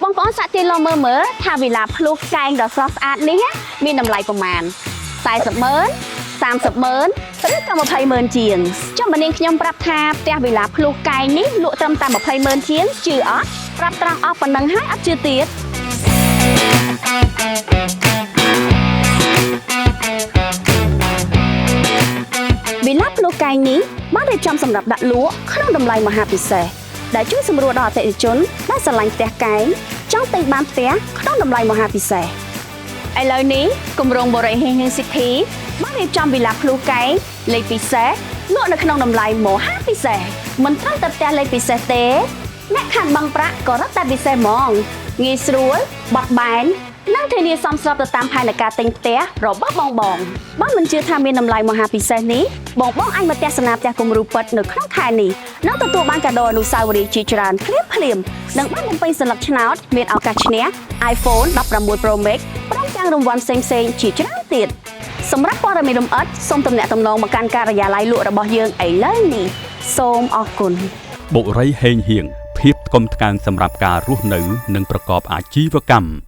បងប្អូនសាក់ទាញលមើលថាវិឡាភ្លុះកែងដ៏ស្រស់ស្អាតនេះមានតម្លៃប្រមាណ40ម៉ឺន30ម៉ឺនឬក៏20ម៉ឺនជាងចាំម្នាងខ្ញុំប្រាប់ថាផ្ទះវិឡាភ្លុះកែងនេះលក់ត្រឹមតែ20ម៉ឺនជាងជឿអត់ប្រាប់ត្រង់អស់ប៉ុណ្ណឹងហើយអត់ជឿទៀតវិឡាភ្លុះកែងនេះបានរៀបចំសម្រាប់ដាក់លក់ក្នុងតម្លៃមហាពិសេសដែលជួយសម្រួលដល់អតិថិជនដែលស្រឡាញ់ផ្ទះកែងចង់ទិញបានផ្ទះក្នុងតម្លៃមហាពិសេសឥឡូវនេះគម្រោងបរិយាហេង City បានរៀបចំវិឡាភ្លុះកែងលេខពិសេសលក់នៅក្នុងតម្លៃមហាពិសេសមិនត្រឹមតែផ្ទះលេខពិសេសទេអ្នកខាងបង់ប្រាក់ក៏រត់តែពិសេសហ្មងងាយស្រួលបត់បែននិងធានាសមស្របទៅតាមផែនការទិញផ្ទះរបស់បងបើមិនជឿថាមានតម្លៃមហាពិសេសនេះបងអាចមកទស្សនាផ្ទះគំរូពិតនៅក្នុងខែនេះនិងទទួលបានកាដូអនុស្សាវរីយ៍ជាច្រើនភ្លាមនិងបានបំពេញសន្លឹកឆ្នោតមានឱកាសឈ្នះ iPhone 16 Pro Max ព្រមទាំងរង្វាន់ផ្សេងៗជាច្រើនទៀតសម្រាប់ព័ត៌មានលម្អិតសូមទំនាក់ទំនងមកកាន់ការិយាល័យលក់របស់យើងឥឡូវនេះសូមអរគុណបុរីហេងហៀងភាពថ្កុំថ្កើងសម្រាប់ការរស់នៅនិងប្រកបអាជីវកម្ម